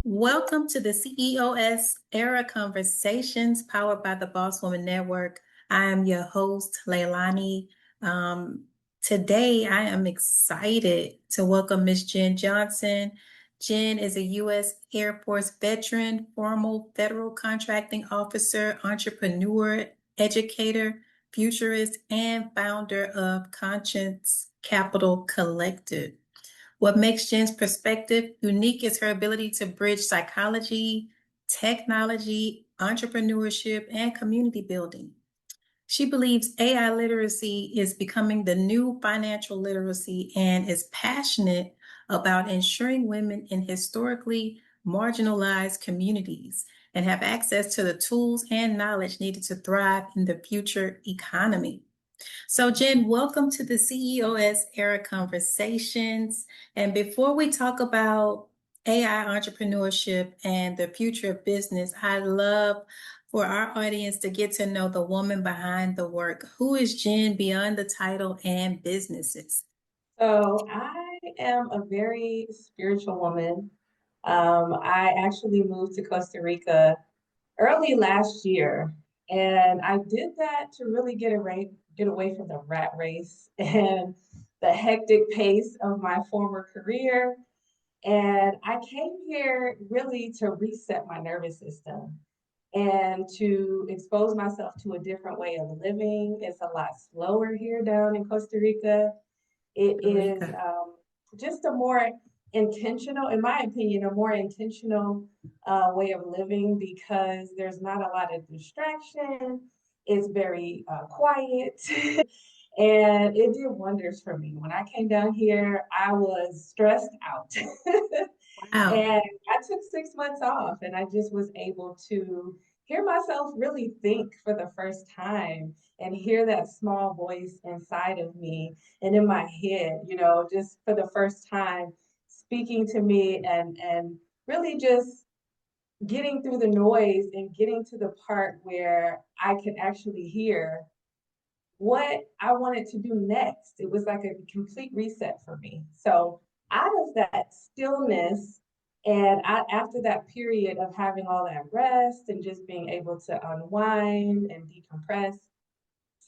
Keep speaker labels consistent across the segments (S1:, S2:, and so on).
S1: Welcome to the CEOS Era Conversations powered by the Boss Woman Network. I am your host, Leilani. Today, I am excited to welcome Ms. Jen Johnson. Jen is a U.S. Air Force veteran, former federal contracting officer, entrepreneur, educator, futurist, and founder of Conscious Capital Collective. What makes Jen's perspective unique is her ability to bridge psychology, technology, entrepreneurship, and community building. She believes AI literacy is becoming the new financial literacy and is passionate about ensuring women in historically marginalized communities and have access to the tools and knowledge needed to thrive in the future economy. So, Jen, welcome to the CEOS Era Conversations. And before we talk about AI entrepreneurship and the future of business, I'd love for our audience to get to know the woman behind the work. Who is Jen beyond the title and businesses?
S2: So I am a very spiritual woman. I actually moved to Costa Rica early last year, and I did that to really get away from the rat race and the hectic pace of my former career. And I came here really to reset my nervous system and to expose myself to a different way of living. It's a lot slower here down in Costa Rica. It
S1: Costa
S2: is
S1: Rica.
S2: just a more intentional, in my opinion, a more intentional way of living because there's not a lot of distraction. It's very quiet. And it did wonders for me. When I came down here, I was stressed out.
S1: Wow.
S2: And I took 6 months off and I just was able to hear myself really think for the first time and hear that small voice inside of me and in my head, just for the first time speaking to me and really just getting through the noise and getting to the part where I could actually hear what I wanted to do next. It was like a complete reset for me. So out of that stillness, and after that period of having all that rest and just being able to unwind and decompress,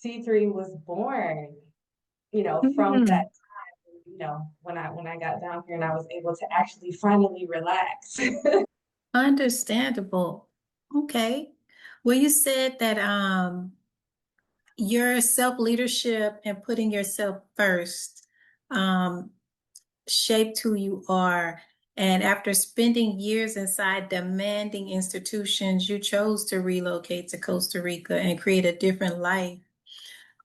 S2: C3 was born, from that
S1: Mhm.
S2: time, when I got down here and I was able to actually finally relax.
S1: Understandable. Okay. Well, you said that your self-leadership and putting yourself first um, shaped who you are. And after spending years inside demanding institutions, you chose to relocate to Costa Rica and create a different life.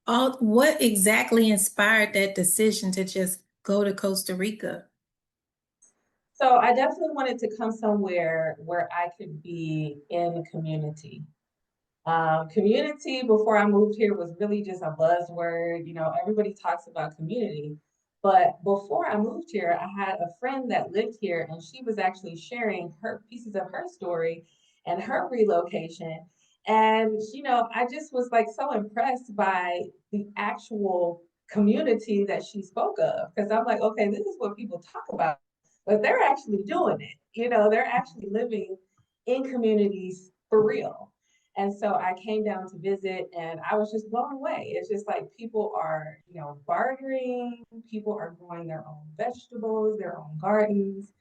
S1: What exactly inspired that decision to just go to Costa Rica?
S2: So I definitely wanted to come somewhere where I could be in community. Community before I moved here was really just a buzzword. Everybody talks about community. But before I moved here, I had a friend that lived here and she was actually sharing her pieces of her story and her relocation. And, I just was like so impressed by the actual community that she spoke of. Because I'm like, okay, this is what people talk about, but they're actually doing it. They're actually living in communities for real. And so I came down to visit and I was just blown away. It's just like people are, bartering, people are growing their own vegetables, their own gardens.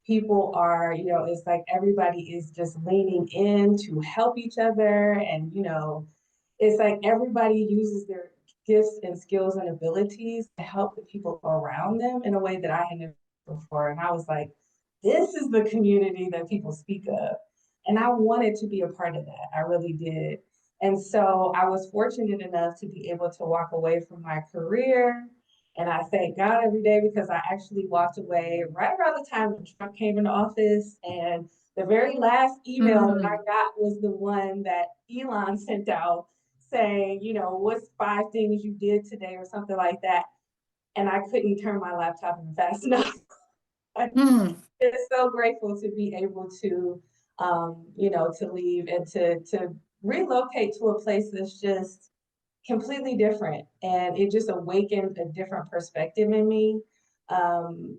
S2: People are, it's like everybody is just leaning in to help each other. And, it's like everybody uses their gifts and skills and abilities to help the people around them in a way that I had never before. And I was like, this is the community that people speak of. And I wanted to be a part of that. I really did. And so I was fortunate enough to be able to walk away from my career. And I thank God every day because I actually walked away right around the time when Trump came into office. And the very last email that I
S1: Mm,
S2: got was the one that Elon sent out saying, what's 5 things you did today or something like that. And I couldn't turn my laptop in fast enough. I'm
S1: mm.
S2: so grateful to be able to leave and to relocate to a place that's just completely different. And it just awakened a different perspective in me. Um,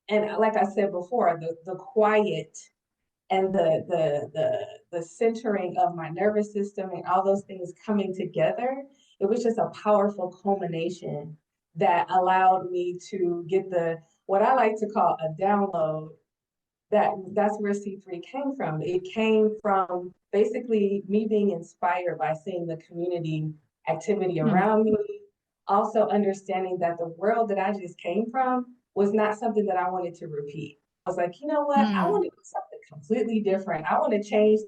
S2: and like I said before, the quiet and the centering of my nervous system and all those things coming together, it was just a powerful culmination that allowed me to get the what I like to call a download. That's where C3 came from. It came from basically me being inspired by seeing the community activity
S1: Mm,
S2: around me, also understanding that the world that I just came from was not something that I wanted to repeat. I was like, you know what? I want
S1: mm,
S2: to do something completely different. I want to change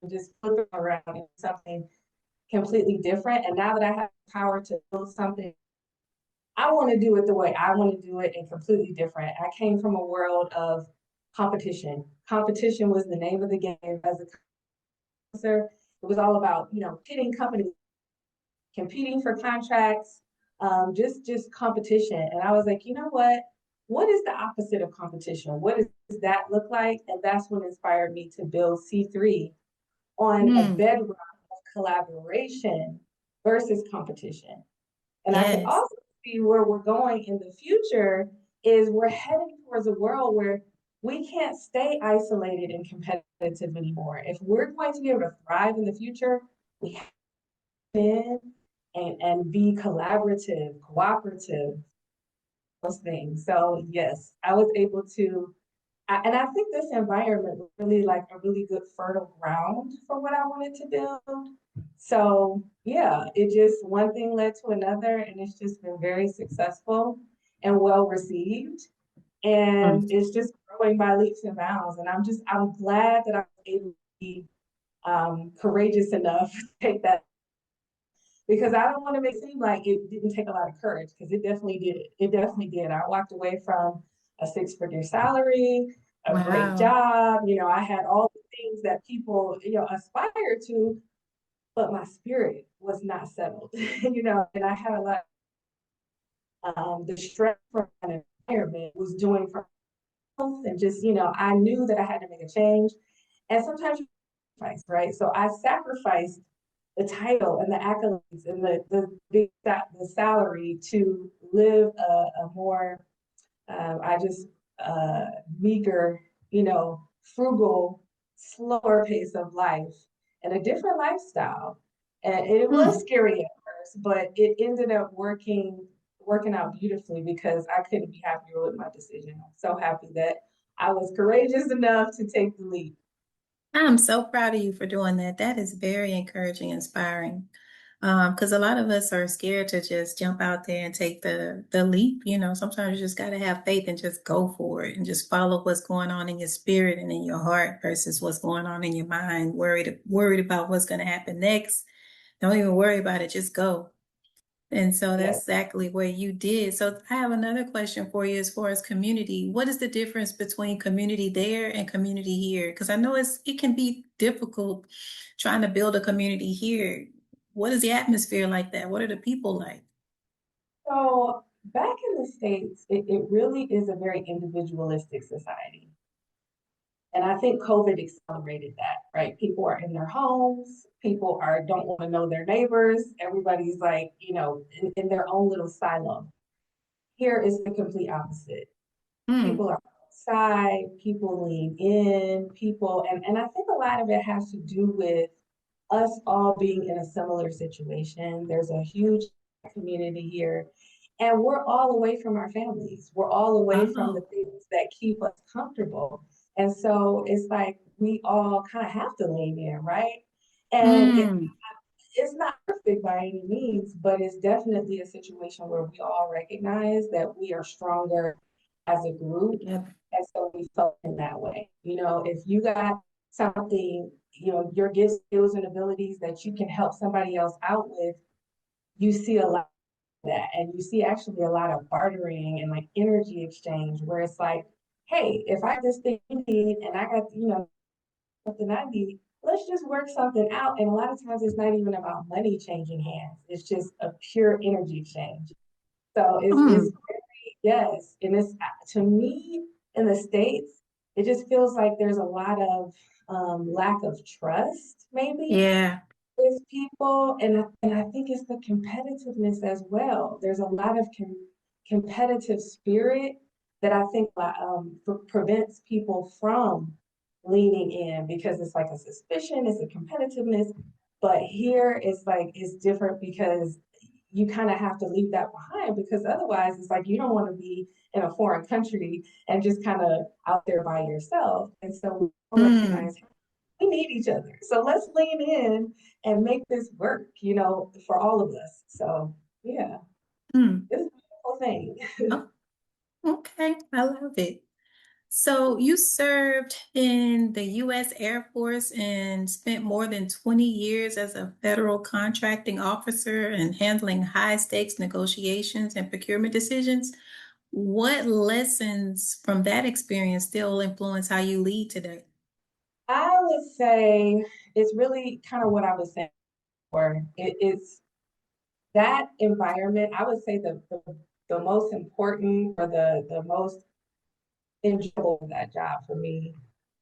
S2: and just flip it around into something completely different. And now that I have the power to build something, I want to do it the way I want to do it and completely different. I came from a world of competition. Competition was the name of the game as a counselor. It was all about, pitting companies, competing for contracts, just competition. And I was like, you know what? What is the opposite of competition? What does that look like? And that's what inspired me to build C3 on a
S1: mm.
S2: bedrock of collaboration versus competition. And I could
S1: Yes.
S2: also see where we're going in the future is we're heading towards a world where we can't stay isolated and competitive anymore. If we're going to be able to thrive in the future, we have to in and be collaborative, cooperative, those things. So yes, I was able to and I think this environment was really like a really good fertile ground for what I wanted to build. So yeah, it just one thing led to another, and it's just been very successful and well received.
S1: Mm.
S2: And it's just growing by leaps and bounds. And I'm glad that I was able to be courageous enough to take that because I don't want to make it seem like it didn't take a lot of courage because it definitely did. It definitely did. I walked away from a six-figure salary, a great
S1: Wow.
S2: job. I had all the things that people, aspire to, but my spirit was not settled, and I had a lot the stress from an environment was doing for health and just, I knew that I had to make a change. And sometimes you sacrifice, right? So I sacrificed the title and the accolades and the salary to live a more I just meager, frugal, slower pace of life and a different lifestyle. And it was
S1: Mm.
S2: scary at first, but it ended up working out beautifully because I couldn't be happier with my decision. I'm so happy that I was courageous enough to take the leap.
S1: I'm so proud of you for doing that. That is very encouraging, inspiring. Because a lot of us are scared to just jump out there and take the leap. Sometimes you just got to have faith and just go for it and just follow what's going on in your spirit and in your heart versus what's going on in your mind, worried about what's going to happen next. Don't even worry about it. Just go. And so that's
S2: Yes.
S1: exactly what you did. So I have another question for you as far as community. What is the difference between community there and community here? Because I know it can be difficult trying to build a community here. What is the atmosphere like that? What are the people like?
S2: So back in the States, it really is a very individualistic society. And I think COVID accelerated that, right? People are in their homes. People don't want to know their neighbors. Everybody's like, in their own little silo. Here is the complete opposite.
S1: Hmm.
S2: People are outside, people lean in, and I think a lot of it has to do with us all being in a similar situation. There's a huge community here, and we're all away from our families. We're all away from the
S1: Oh.
S2: things that keep us comfortable. And so it's like we all kind of have to lean in, right? And
S1: Hmm.
S2: it's not perfect by any means, but it's definitely a situation where we all recognize that we are stronger as a group.
S1: Yep.
S2: And so we felt in that way. If you got something, your gifts, skills, and abilities that you can help somebody else out with, you see a lot of that. And you see actually a lot of bartering and like energy exchange where it's like, hey, if I have this thing you need and I got, something I need, let's just work something out. And a lot of times it's not even about money changing hands. It's just a pure energy exchange. So it's
S1: Hmm.
S2: very, yes. And it's to me in the States, it just feels like there's a lot of lack of trust, maybe
S1: Yeah.
S2: with people. And I think it's the competitiveness as well. There's a lot of competitive spirit that I think prevents people from leaning in because it's like a suspicion, it's a competitiveness. But here it's like it's different because you kind of have to leave that behind because otherwise it's like you don't want to be in a foreign country and just kind of out there by yourself. And so we
S1: Mm,
S2: recognize we need each other. So let's lean in and make this work, for all of us. So yeah,
S1: mm.
S2: it's a beautiful thing.
S1: Oh, okay, I love it. So you served in the U.S. Air Force and spent more than 20 years as a federal contracting officer and handling high stakes negotiations and procurement decisions. What lessons from that experience still influence how you lead today?
S2: I would say it's really kind of what I was saying before. It's that environment. I would say the most important or the most enjoyable of that job for me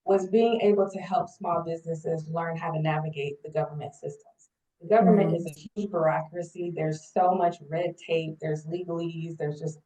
S2: was being able to help small businesses learn how to navigate the government systems. The government is
S1: Mm,
S2: a huge bureaucracy. There's so much red tape, there's legalese, there's just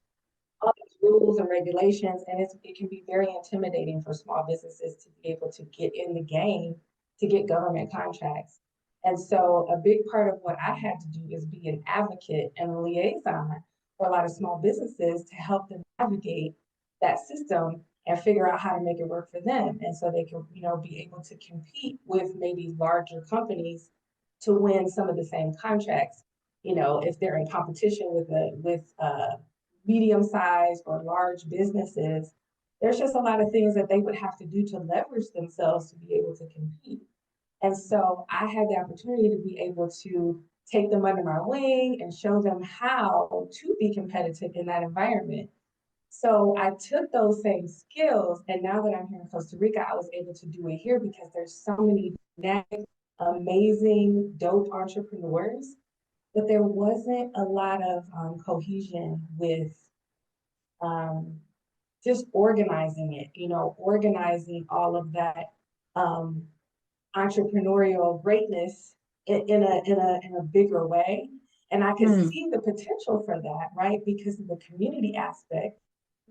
S2: all these rules and regulations, and it can be very intimidating for small businesses to be able to get in the game to get government contracts. And so, a big part of what I had to do is be an advocate and a liaison for a lot of small businesses to help them navigate that system and figure out how to make it work for them. And so they can, be able to compete with maybe larger companies to win some of the same contracts. If they're in competition with medium-sized or large businesses, there's just a lot of things that they would have to do to leverage themselves to be able to compete. And so I had the opportunity to be able to take them under my wing and show them how to be competitive in that environment. So I took those same skills, and now that I'm here in Costa Rica, I was able to do it here because there's so many amazing, dope entrepreneurs, but there wasn't a lot of cohesion with um, just organizing it, organizing all of that um, entrepreneurial greatness in a bigger way. And I could
S1: mm,
S2: see the potential for that, right? Because of the community aspect.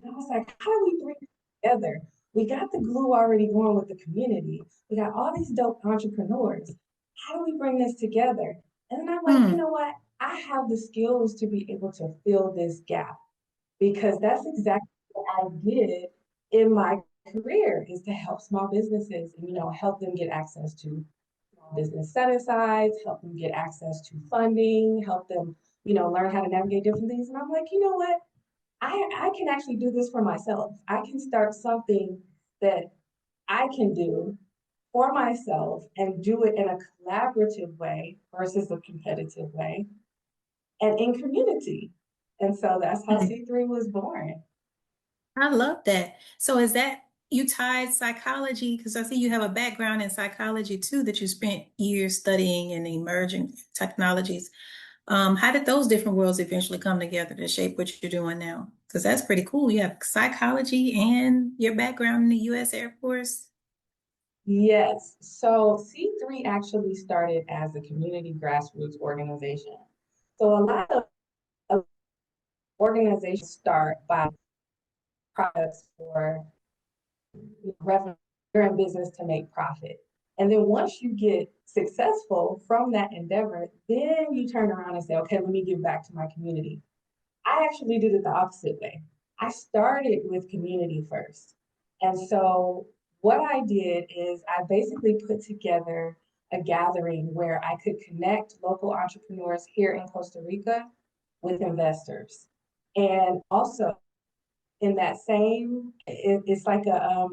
S2: And I was like, how do we bring it together? We got the glue already going with the community. We got all these dope entrepreneurs. How do we bring this together? And then I'm like, you
S1: mm.
S2: know what? I have the skills to be able to fill this gap because that's exactly what I did in my career is to help small businesses and help them get access to small business set asides, help them get access to funding, help them learn how to navigate different things. And I'm like, you know what? I can actually do this for myself. I can start something that I can do for myself and do it in a collaborative way versus a competitive way and in community. And so that's how
S1: Mm.
S2: C3 was born.
S1: I love that. So is that you tied psychology? Because I see you have a background in psychology too, that you spent years studying in emerging technologies. How did those different worlds eventually come together to shape what you're doing now? Because that's pretty cool. You have psychology and your background in the U.S. Air Force.
S2: Yes. So C3 actually started as a community grassroots organization. So a lot of organizations start by products for revenue. You're in business to make profit. And then once you get successful from that endeavor, then you turn around and say, okay, let me give back to my community. I actually did it the opposite way. I started with community first. And so what I did is I basically put together a gathering where I could connect local entrepreneurs here in Costa Rica with investors. And also in that same, it's like a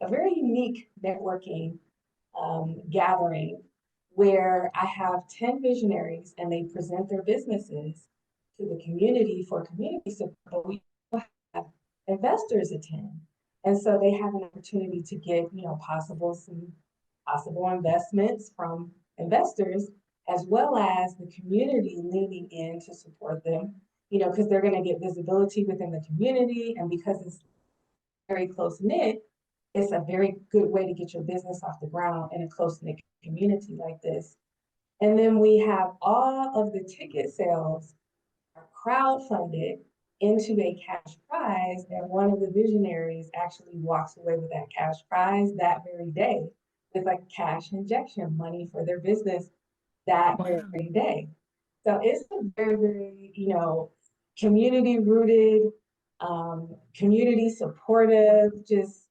S2: very unique networking gathering where I have 10 visionaries and they present their businesses to the community for community support. But we have investors attend. And so they have an opportunity to get, some possible investments from investors, as well as the community leaning in to support them, because they're going to get visibility within the community. And because it's very close knit, it's a very good way to get your business off the ground in a close knit community like this. And then we have all of the ticket sales are crowdfunded into a cash prize, and one of the visionaries actually walks away with that cash prize that very day with like cash injection money for their business that
S1: Wow.
S2: very day. So it's a very, very, community rooted, community supportive, just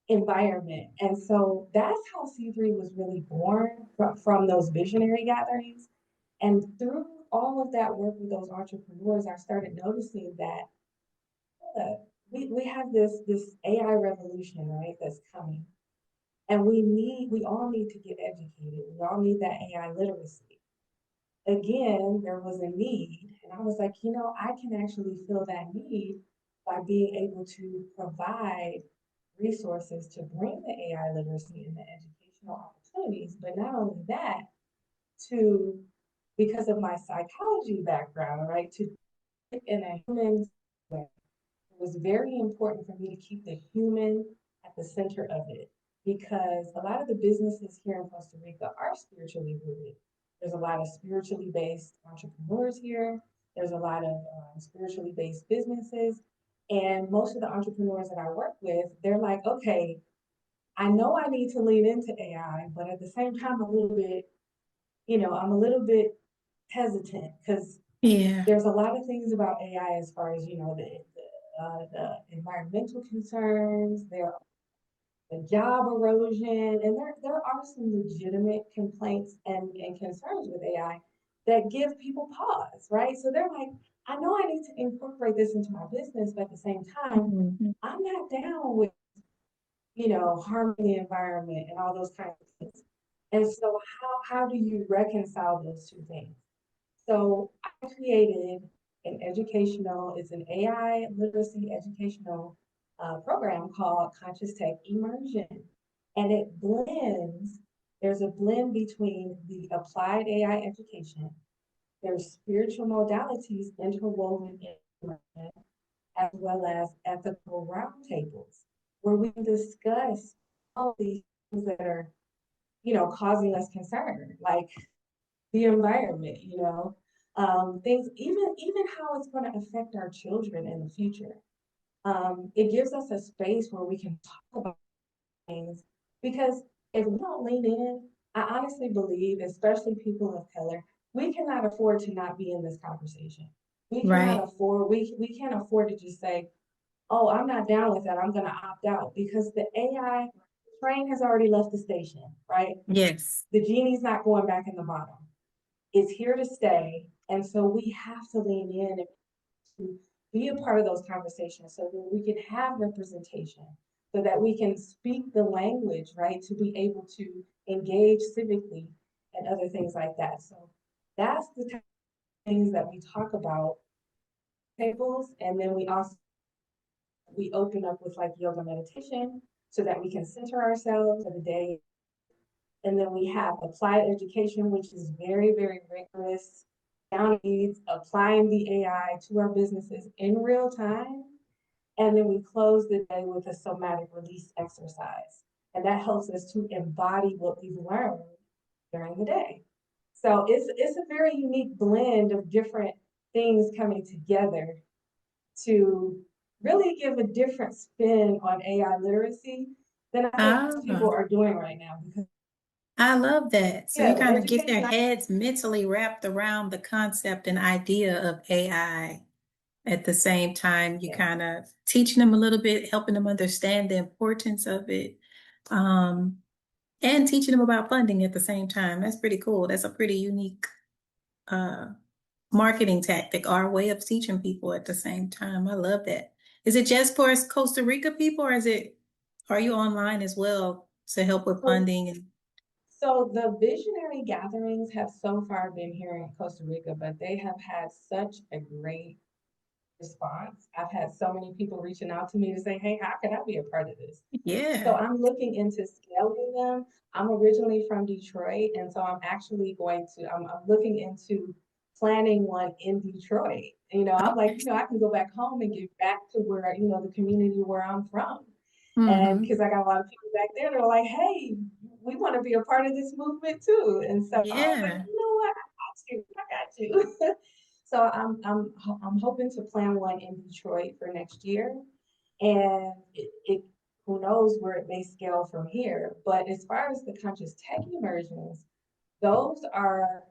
S2: environment. And so that's how C3 was really born from those visionary gatherings. And through all of that work with those entrepreneurs, I started noticing that we have this AI revolution, right, that's coming. And we all need to get educated. We all need that AI literacy. Again, there was a need, and I was like, I can actually fill that need by being able to provide resources to bring the AI literacy and the educational opportunities. But not only that, to because of my psychology background, right, to in a human way. It was very important for me to keep the human at the center of it because a lot of the businesses here in Costa Rica are spiritually rooted. There's a lot of spiritually based entrepreneurs here. There's a lot of spiritually based businesses. And most of the entrepreneurs that I work with, they're like, okay, I know I need to lean into AI, but at the same time, I'm a little bit hesitant because
S1: Yeah.
S2: there's a lot of things about AI as far as the environmental concerns, there the job erosion, and there are some legitimate complaints and concerns with AI that give people pause, right? So they're like, I know I need to incorporate this into my business, but at the same time,
S1: Mhm.
S2: I'm not down with harming the environment and all those kinds of things. And so how do you reconcile those two things? So I created it's an AI literacy educational program called Conscious Tech Immersion. And there's a blend between the applied AI education, there's spiritual modalities interwoven in immersion, as well as ethical roundtables, where we discuss all these things that are, causing us concern, like the environment, things, even how it's going to affect our children in the future. It gives us a space where we can talk about things because if we don't lean in, I honestly believe, especially people of color, we cannot afford to not be in this conversation.
S1: Right.
S2: We can't afford to just say, oh, I'm not down with that. I'm going to opt out because the AI train has already left the station, right?
S1: Yes.
S2: The genie's not going back in the bottle. It's here to stay. And so we have to lean in and to be a part of those conversations so that we can have representation, so that we can speak the language, right, to be able to engage civically and other things like that. So that's the type of things that we talk about tables. And then we open up with like yoga meditation so that we can center ourselves for the day. And then we have applied education, which is very, very rigorous, down needs, applying the AI to our businesses in real time. And then we close the day with a somatic release exercise. And that helps us to embody what we've learned during the day. So it's a very unique blend of different things coming together to really give a different spin on AI literacy than I think most
S1: Ah,
S2: people are doing right now. Because
S1: I love that. So
S2: yeah,
S1: you
S2: the
S1: kind of get their
S2: education
S1: heads mentally wrapped around the concept and idea of AI. At the same time, you
S2: yeah.
S1: kind of teaching them a little bit, helping them understand the importance of it, um, and teaching them about funding at the same time. That's pretty cool. That's a pretty unique uh, marketing tactic, our way of teaching people at the same time. I love that. Is it just for Costa Rica people, or are you online as well to help with
S2: So,
S1: funding and
S2: so the visionary gatherings have so far been here in Costa Rica, but they have had such a great response. I've had so many people reaching out to me to say, hey, how can I be a part of this? So
S1: yeah.
S2: I'm looking into scaling them. I'm originally from Detroit, and so I'm looking into planning one in Detroit. I'm like,
S1: Okay.
S2: I can go back home and get back to where, the community where I'm from. And
S1: Mm-hmm.
S2: because I got a lot of people back there, they're like, hey, we want to be a part of this movement too. And so I was like,
S1: Yeah.
S2: you know what? I got you. So I'm hoping to plan one in Detroit for next year, and it who knows where it may scale from here. But as far as the conscious tech immersions, those are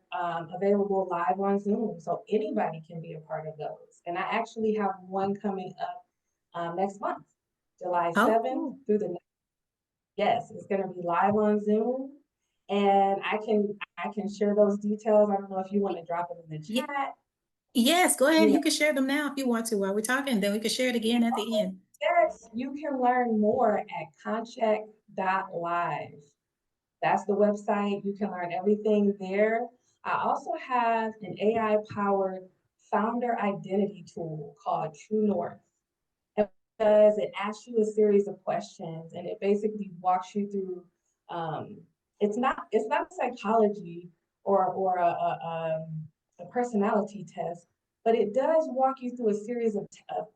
S2: available live on Zoom, so anybody can be a part of those. And I actually have one coming up next month, July
S1: Oh,
S2: 7th
S1: cool.
S2: through the yes, it's going to be live on Zoom, and I can share those details. I don't know if you want to drop them in the
S1: Yeah.
S2: chat.
S1: Yes, go ahead.
S2: You know,
S1: You can share them now if you want to while we're talking. Then we can share it again at the end.
S2: yes, you can learn more at conscioustech.live. That's the website. You can learn everything there. I also have an AI powered founder identity tool called True North. It asks you a series of questions and it basically walks you through. Um, it's not psychology or a personality test, but it does walk you through a series of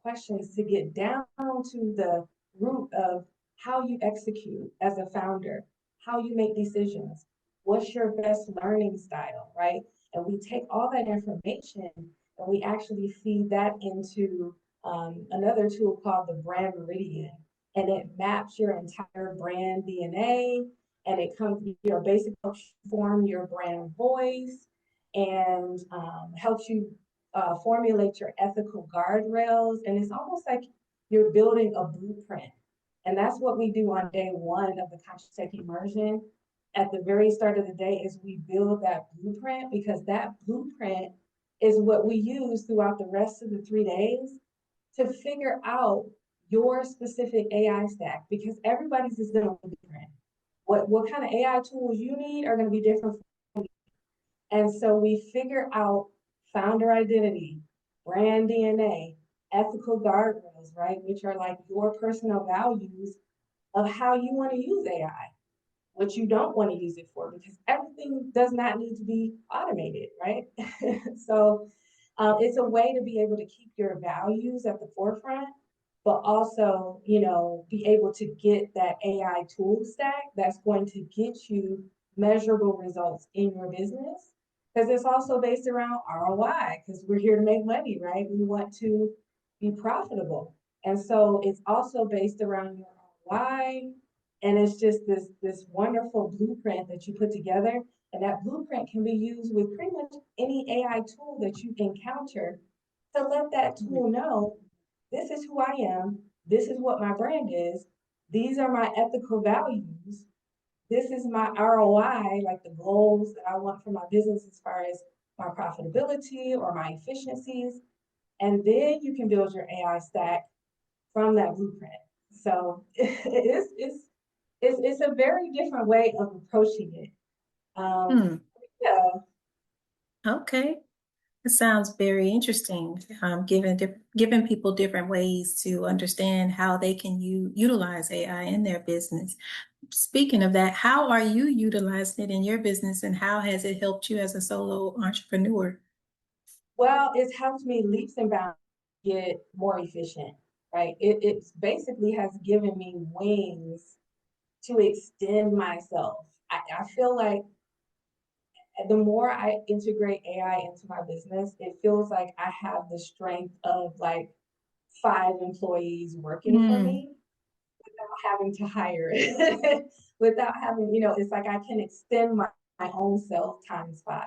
S2: questions to get down to the root of how you execute as a founder, how you make decisions, what's your best learning style, right? And we take all that information and we actually feed that into another tool called the Brand Meridian, and it maps your entire brand DNA, and it comes, basically helps you form your brand voice and helps you formulate your ethical guardrails, and it's almost like you're building a blueprint. And that's what we do on day one of the Conscious Tech Immersion. At the very start of the day is we build that blueprint because that blueprint is what we use throughout the rest of the 3 days to figure out your specific AI stack because everybody's is going to be different. What kind of AI tools you need are going to be different. And so we figure out founder identity, brand DNA, ethical guardrails, right? Which are like your personal values of how you want to use AI, what you don't want to use it for, because everything does not need to be automated, right? So it's a way to be able to keep your values at the forefront, but also, be able to get that AI tool stack that's going to get you measurable results in your business. Because it's also based around ROI, because we're here to make money, right? We want to be profitable. And so it's also based around your ROI. And it's just this wonderful blueprint that you put together. And that blueprint can be used with pretty much any AI tool that you encounter to let that tool know this is who I am, this is what my brand is, these are my ethical values, this is my ROI, like the goals that I want for my business as far as my profitability or my efficiencies. And then you can build your AI stack from that blueprint. So it's a very different way of approaching it.
S1: Hmm.
S2: Yeah.
S1: Okay. It sounds very interesting. Giving people different ways to understand how they can utilize AI in their business. Speaking of that, how are you utilizing it in your business, and how has it helped you as a solo entrepreneur?
S2: Well, it's helped me leaps and bounds get more efficient, right? It basically has given me wings to extend myself. I feel like the more I integrate AI into my business, it feels like I have the strength of like 5 employees working for
S1: Hmm.
S2: me without having to hire it, without having, it's like I can extend my own self times 5.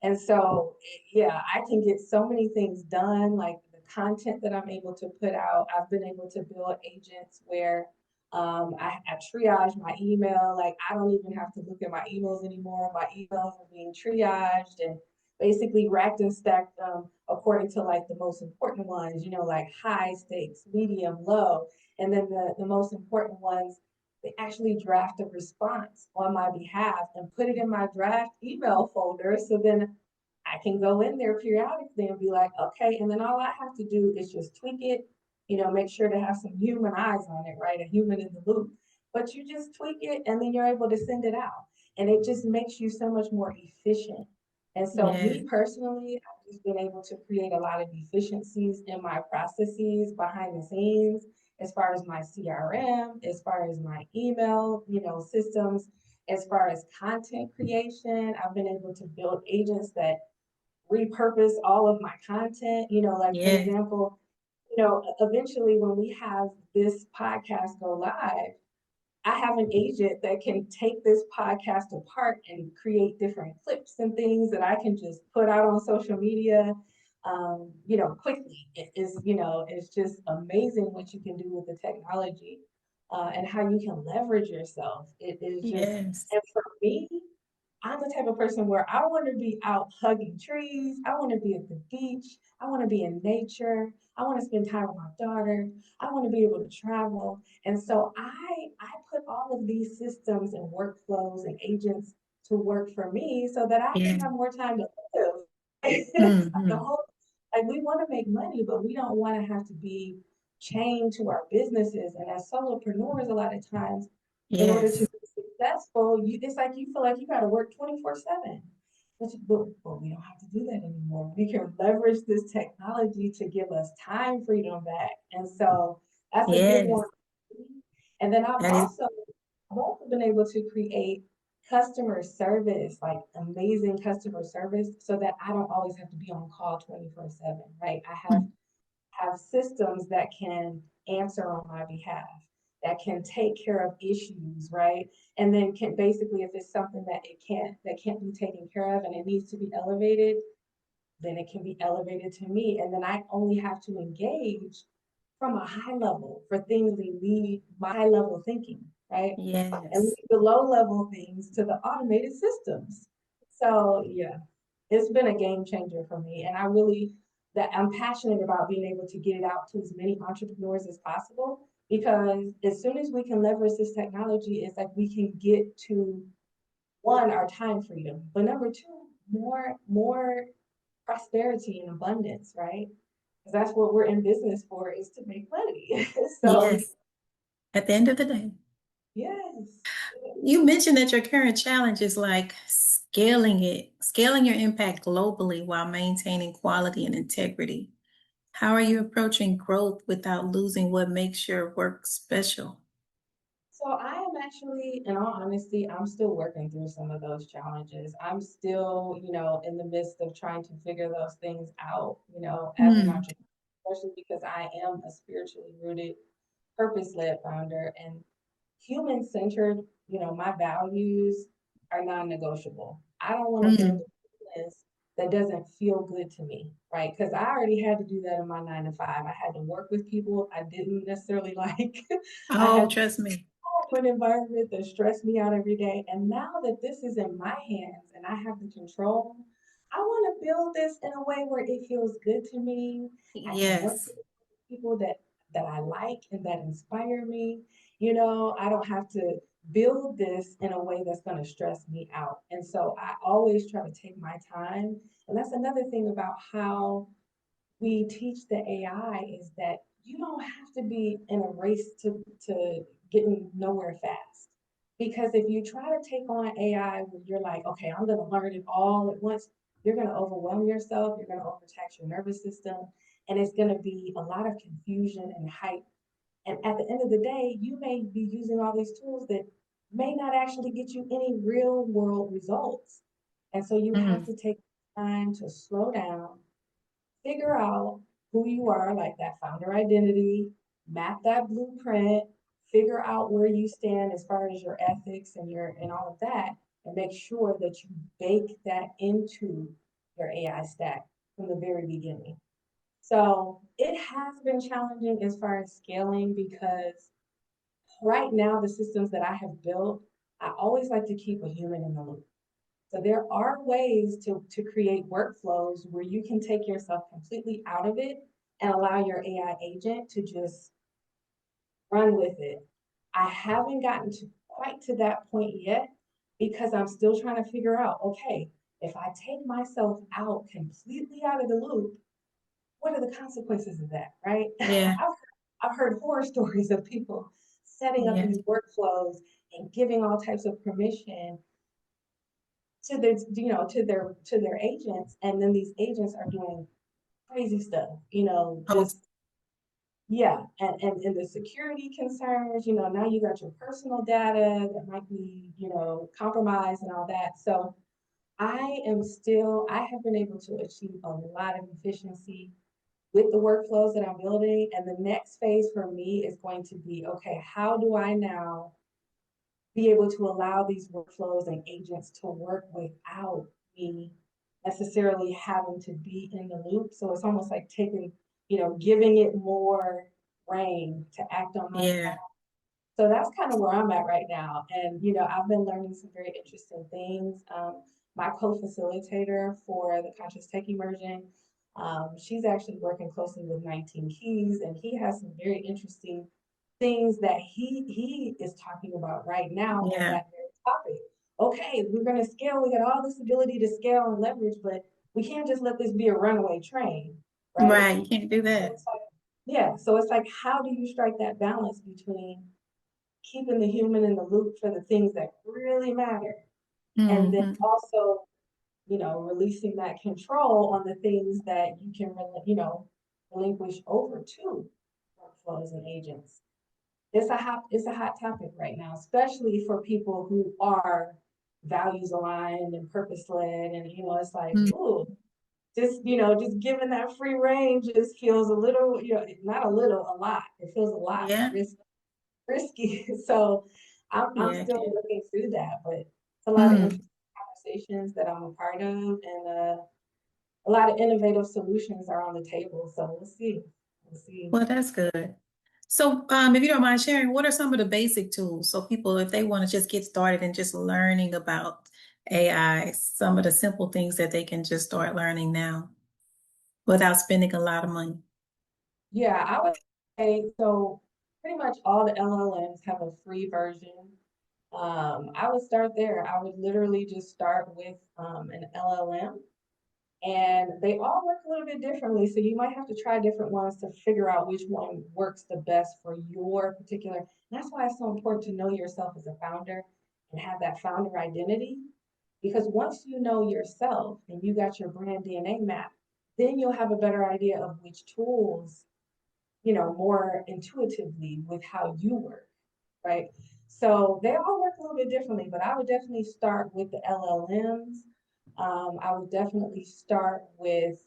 S2: And so, yeah, I can get so many things done, like the content that I'm able to put out. I've been able to build agents where I triage my email. Like, I don't even have to look at my emails anymore. My emails are being triaged and basically racked and stacked according to like the most important ones, like high stakes, medium, low. And then the most important ones, they actually draft a response on my behalf and put it in my draft email folder. So then I can go in there periodically and be like, okay, and then all I have to do is just tweak it, make sure to have some human eyes on it, right? A human in the loop. But you just tweak it and then you're able to send it out. And it just makes you so much more efficient. And so,
S1: Yeah.
S2: me personally, I've just been able to create a lot of efficiencies in my processes behind the scenes, as far as my CRM, as far as my email, systems, as far as content creation. I've been able to build agents that repurpose all of my content. Like for
S1: Yeah.
S2: example, eventually when we have this podcast go live, I have an agent that can take this podcast apart and create different clips and things that I can just put out on social media, quickly. It's just amazing what you can do with the technology, and how you can leverage yourself. It is just,
S1: Yes.
S2: and for me, I'm the type of person where I want to be out hugging trees. I want to be at the beach. I want to be in nature. I want to spend time with my daughter. I want to be able to travel. And so I put all of these systems and workflows and agents to work for me so that I
S1: Yeah.
S2: can have more time to live. The
S1: Hmm.
S2: whole, like, we want to make money, but we don't want to have to be chained to our businesses. And as solopreneurs, a lot of times, in order to
S1: Yes.
S2: be successful, it's like you feel like you got to work 24/7. But we don't have to do that anymore. We can leverage this technology to give us time freedom back. And so that's a big
S1: Yes.
S2: one. And then
S1: That is,
S2: I've also been able to create customer service, like amazing customer service, so that I don't always have to be on call 24/7, right? I have systems that can answer on my behalf, that can take care of issues, right? And then can basically, if it's something that can't be taken care of and it needs to be elevated, then it can be elevated to me. And then I only have to engage from a high level for things that need my high level thinking, right? And
S1: yes.
S2: leave the low level things to the automated systems. So yeah, it's been a game changer for me. And that I'm passionate about being able to get it out to as many entrepreneurs as possible, because as soon as we can leverage this technology, it's like we can get to, one, our time freedom, but number two, more prosperity and abundance, right? Because that's what we're in business for, is to make money. So
S1: Yes. At the end of the day,
S2: yes.
S1: you mentioned that your current challenge is like scaling your impact globally while maintaining quality and integrity. How are you approaching growth without losing what makes your work special?
S2: So I am actually, in all honesty, I'm still working through some of those challenges. I'm still, in the midst of trying to figure those things out, as an
S1: Hmm.
S2: entrepreneur, especially because I am a spiritually rooted, purpose-led founder, and human-centered. My values are non-negotiable. I don't want to build
S1: Hmm.
S2: a business that doesn't feel good to me, right? Because I already had to do that in my 9 to 5. I had to work with people I didn't necessarily like. I
S1: Oh,
S2: had
S1: trust me.
S2: an environment that stressed me out every day. And now that this is in my hands and I have the control, I want to build this in a way where it feels good to me. I can work
S1: Yes.
S2: with people that I like and that inspire me. I don't have to build this in a way that's going to stress me out. And so I always try to take my time. And that's another thing about how we teach the AI, is that you don't have to be in a race to getting nowhere fast. Because if you try to take on AI where you're like, okay, I'm going to learn it all at once, you're going to overwhelm yourself, you're going to overtax your nervous system, and it's going to be a lot of confusion and hype. And at the end of the day, you may be using all these tools that may not actually get you any real world results. And so you have
S1: Hmm.
S2: to take time to slow down, figure out who you are, like that founder identity, map that blueprint, figure out where you stand as far as your ethics and all of that, and make sure that you bake that into your AI stack from the very beginning. So it has been challenging as far as scaling, because right now the systems that I have built, I always like to keep a human in the loop. So there are ways to create workflows where you can take yourself completely out of it and allow your AI agent to just run with it. I haven't gotten to quite to that point yet, because I'm still trying to figure out, okay, if I take myself out completely out of the loop, what are the consequences of that, right?
S1: Yeah.
S2: I've heard horror stories of people setting up
S1: Yeah.
S2: these workflows and giving all types of permission to their to their agents, and then these agents are doing crazy stuff,
S1: Oh,
S2: just, yeah. And the security concerns, now you got your personal data that might be, compromised and all that. So I have been able to achieve a lot of efficiency with the workflows that I'm building. And the next phase for me is going to be, okay, how do I now be able to allow these workflows and agents to work without me necessarily having to be in the loop? So it's almost like taking, giving it more reign to act on my behalf.
S1: Yeah.
S2: So that's kind of where I'm at right now. And, I've been learning some very interesting things. My co-facilitator for the Conscious Tech Immersion, she's actually working closely with 19 Keys, and he has some very interesting things that he is talking about right now on
S1: Yeah.
S2: that very topic. Okay, we're going to scale. We got all this ability to scale and leverage, but we can't just let this be a runaway train, right?
S1: Right. You can't do
S2: So
S1: that.
S2: it's like, yeah. So it's like, how do you strike that balance between keeping the human in the loop for the things that really matter, and then
S1: Hmm.
S2: also, releasing that control on the things that you can, relinquish over to workflows and agents. It's a hot topic right now, especially for people who are values aligned and purpose led, and it's like,
S1: Mm.
S2: ooh, just giving that free range just feels a little, not a little, a lot. It feels a lot
S1: Yeah.
S2: risky. So I'm
S1: Yeah.
S2: still
S1: Okay.
S2: looking through that, but it's a lot of
S1: Mm.
S2: interesting conversations that I'm a part of, and a lot of innovative solutions are on the table. So we'll see. We'll see.
S1: Well, that's good. So, if you don't mind sharing, what are some of the basic tools? So people, if they want to just get started and just learning about AI, some of the simple things that they can just start learning now without spending a lot of money.
S2: Yeah, I would say so. Pretty much all the LLMs have a free version. I would start there. I would literally just start with an LLM, and they all work a little bit differently. So you might have to try different ones to figure out which one works the best for your particular. And that's why it's so important to know yourself as a founder and have that founder identity. Because once you know yourself and you got your brand DNA map, then you'll have a better idea of which tools, more intuitively with how you work, right? So they all work a little bit differently, but I would definitely start with the LLMs. I would definitely start with,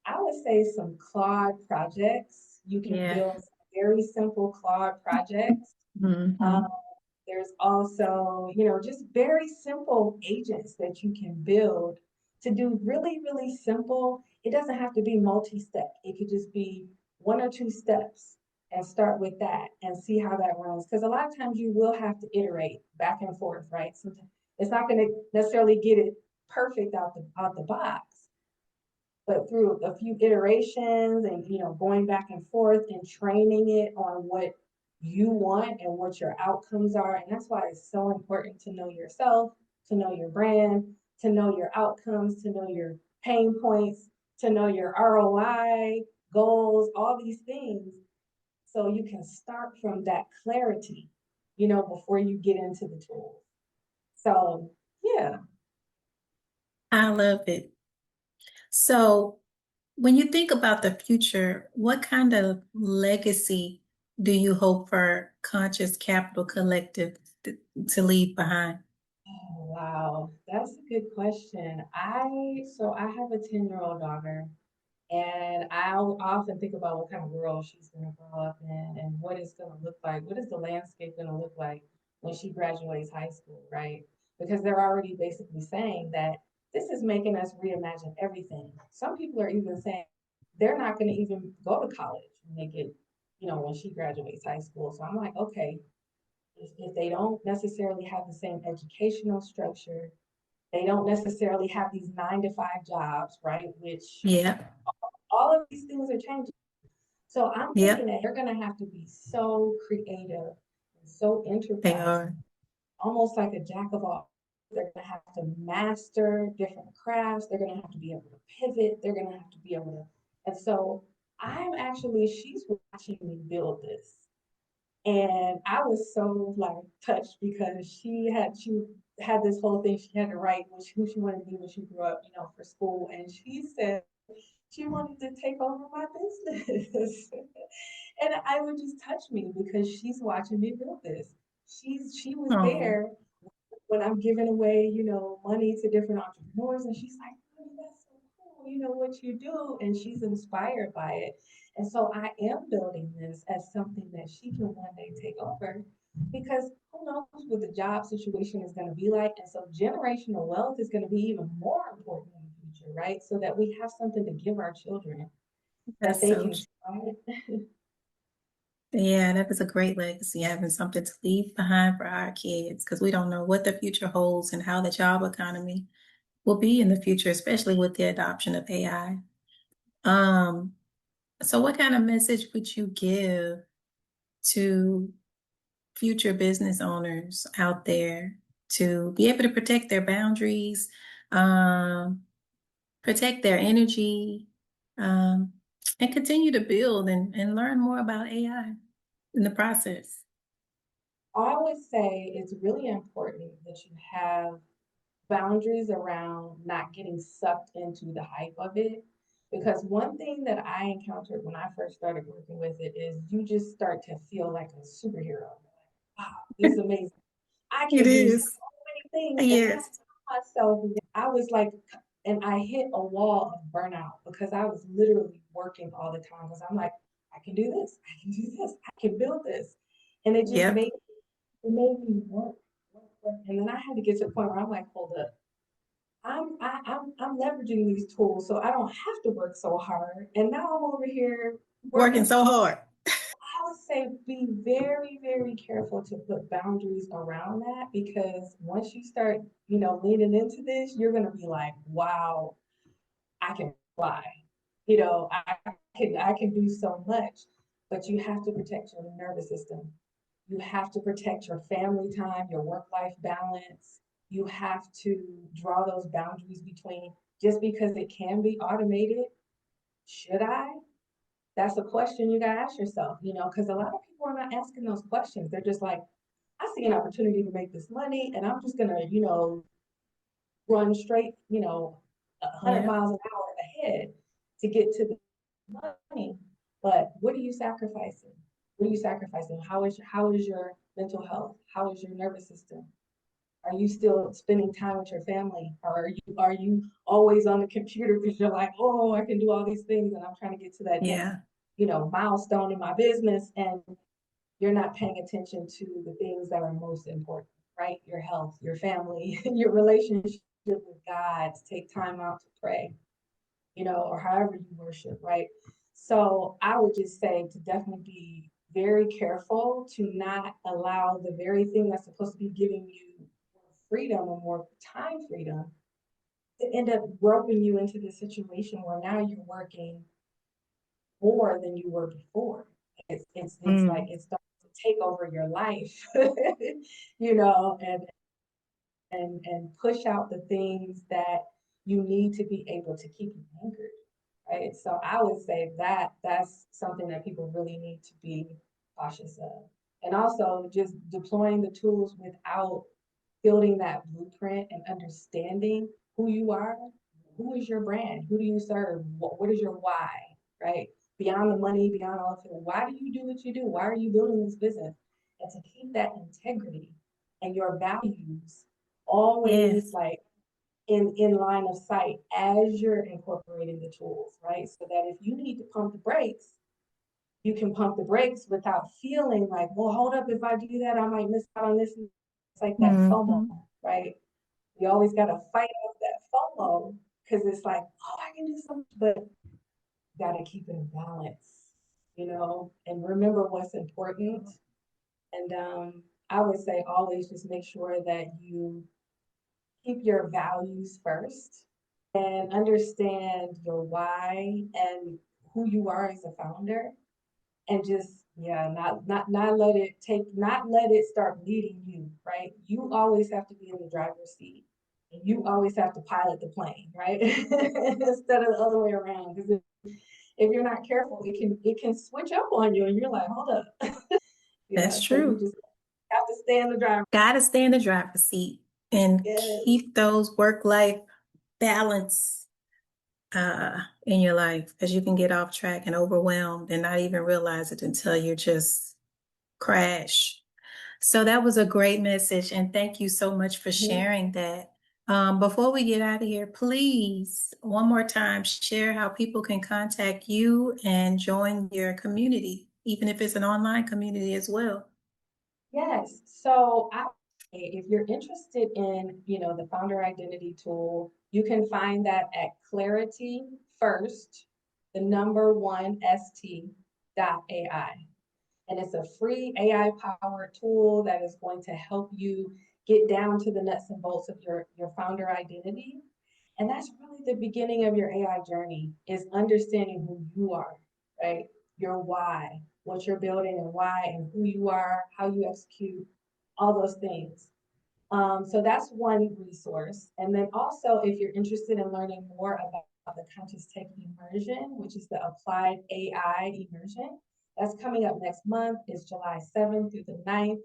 S2: I would say, some Claude projects. You can
S1: Yeah.
S2: build some very simple Claude projects. Um,
S1: Hmm.
S2: there's also, just very simple agents that you can build to do really, really simple. It doesn't have to be multi-step. It could just be one or two steps, and start with that and see how that runs. Because a lot of times you will have to iterate back and forth, right? Sometimes it's not going to necessarily get it perfect out the box, but through a few iterations and going back and forth and training it on what you want and what your outcomes are. And that's why it's so important to know yourself, to know your brand, to know your outcomes, to know your pain points, to know your ROI goals, all these things, so you can start from that clarity, before you get into the tools. So yeah.
S1: I love it. So, when you think about the future, what kind of legacy do you hope for Conscious Capital Collective to leave behind?
S2: Oh, wow, that's a good question. I have a 10-year-old daughter, and I'll often think about what kind of world she's going to grow up in and what it's going to look like. What is the landscape going to look like when she graduates high school, right? Because they're already basically saying that this is making us reimagine everything. Some people are even saying they're not going to even go to college when they get, when she graduates high school. So I'm like, okay, if they don't necessarily have the same educational structure, they don't necessarily have these 9 to 5 jobs, right? Which
S1: Yeah.
S2: all of these things are changing. So I'm thinking
S1: Yep.
S2: that they're going to have to be so creative and so
S1: They
S2: enterprising,
S1: are.
S2: almost like a jack of all. They're going to have to master different crafts. They're going to have to be able to pivot. They're going to have to be able to. And so she's watching me build this. And I was so like touched because she had this whole thing she had to write who she wanted to be when she grew up, for school. And she said she wanted to take over my business. And I would just touch me because she's watching me build this. She was
S1: Oh,
S2: there when I'm giving away, money to different entrepreneurs, and she's like, "Honey, that's so cool, what you do," and she's inspired by it. And so I am building this as something that she can one day take over, because who knows what the job situation is going to be like. And so generational wealth is going to be even more important in the future, right? So that we have something to give our children that
S1: That's
S2: they
S1: so
S2: can
S1: true.
S2: try.
S1: Yeah, that is a great legacy, having something to leave behind for our kids, because we don't know what the future holds and how the job economy will be in the future, especially with the adoption of AI. Um, so what kind of message would you give to future business owners out there to be able to protect their boundaries, um, protect their energy, um, and continue to build and learn more about AI in the process?
S2: I would say it's really important that you have boundaries around not getting sucked into the hype of it. Because one thing that I encountered when I first started working with it is you just start to feel like a superhero. Wow, this is amazing. I
S1: It
S2: can do so
S1: is.
S2: many things. And I
S1: Yes.
S2: saw myself, I was like, and I hit a wall of burnout because I was literally working all the time because I'm like, I can do this, I can do this, I can build this. And
S1: Yep.
S2: it made me work. And then I had to get to a point where I'm like, hold up. I'm leveraging these tools so I don't have to work so hard. And now I'm over here
S1: Working
S2: working.
S1: so hard.
S2: I would say be very, very careful to put boundaries around that, because once you start, leaning into this, you're gonna be like, wow, I can fly. I can do so much, but you have to protect your nervous system. You have to protect your family time, your work-life balance. You have to draw those boundaries between, just because it can be automated, should I? That's a question you gotta ask yourself, because a lot of people are not asking those questions. They're just like, I see an opportunity to make this money and I'm just gonna, run straight, 100
S1: Yeah.
S2: miles an hour ahead to get to the money. But what are you sacrificing? What are you sacrificing? How is your mental health? How is your nervous system? Are you still spending time with your family? Or are you always on the computer because you're like, oh, I can do all these things and I'm trying to get to that next,
S1: Yeah.
S2: milestone in my business, and you're not paying attention to the things that are most important, right? Your health, your family, your relationship with God, to take time out to pray, or however you worship, right? So I would just say to definitely be very careful to not allow the very thing that's supposed to be giving you freedom or more time freedom to end up roping you into the situation where now you're working more than you were before. It's like
S1: Mm.
S2: it's starting to take over your life, and push out the things that you need to be able to keep you anchored, right? So I would say that that's something that people really need to be cautious of. And also just deploying the tools without building that blueprint and understanding who you are, who is your brand, who do you serve, what is your why, right? Beyond the money, beyond all of it, why do you do what you do? Why are you building this business? And to keep that integrity and your values always
S1: Yes.
S2: like in line of sight as you're incorporating the tools, right? So that if you need to pump the brakes, you can pump the brakes without feeling like, well, hold up, if I do that, I might miss out on this. It's like that FOMO,
S1: Hmm.
S2: right? You always got to fight off that FOMO because it's like, oh, I can do something, but you got to keep it in balance, and remember what's important. And I would say always just make sure that you keep your values first and understand your why and who you are as a founder, and just, yeah, not let it start leading you, right? You always have to be in the driver's seat, and you always have to pilot the plane, right? Instead of the other way around, because if you're not careful, it can switch up on you and you're like, hold up. Yeah,
S1: That's
S2: so you
S1: true.
S2: just have to stay in the driver.
S1: Gotta stay in the driver's seat and
S2: Yes,
S1: keep those work-life balance in your life, because you can get off track and overwhelmed and not even realize it until you just crash. So that was a great message, and thank you so much for
S2: Mhm.
S1: sharing that. Before we get out of here, please, one more time, share how people can contact you and join your community, even if it's an online community as well.
S2: Yes. So if you're interested in, the founder identity tool, you can find that at clarity first, the number one st.ai. And it's a free AI powered tool that is going to help you get down to the nuts and bolts of your founder identity. And that's really the beginning of your AI journey is understanding who you are, right? Your why, what you're building and why, and who you are, how you execute, all those things. So that's one resource. And then also, if you're interested in learning more about the Conscious Tech Immersion, which is the applied AI immersion, that's coming up next month. It's July 7th through the 9th.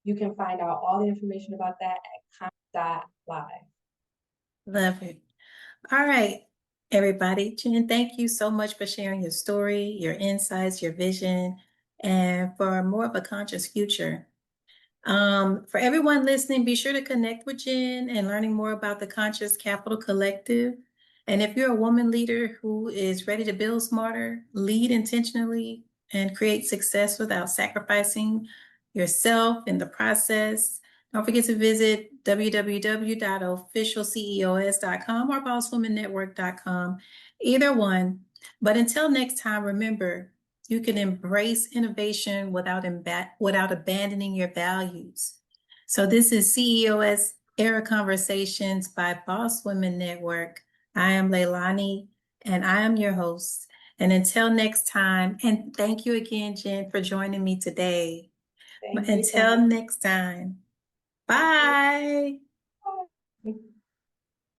S2: You can find out all the information about that at conscioustech.live.
S1: Love it. All right, everybody. Jen, thank you so much for sharing your story, your insights, your vision, and for more of a conscious future. For everyone listening, be sure to connect with Jen and learning more about the Conscious Capital Collective. And if you're a woman leader who is ready to build smarter, lead intentionally, and create success without sacrificing yourself in the process, don't forget to visit www.officialceos.com or bosswomannetwork.com, either one. But until next time, remember, you can embrace innovation without abandoning your values. So this is CEOS Era Conversations by Boss Women Network. I am Leilani, and I am your host. And until next time, and thank you again, Jen, for joining me today.
S2: Thank you so
S1: Until
S2: much.
S1: next time,
S2: Thank you.
S1: bye.
S2: Bye.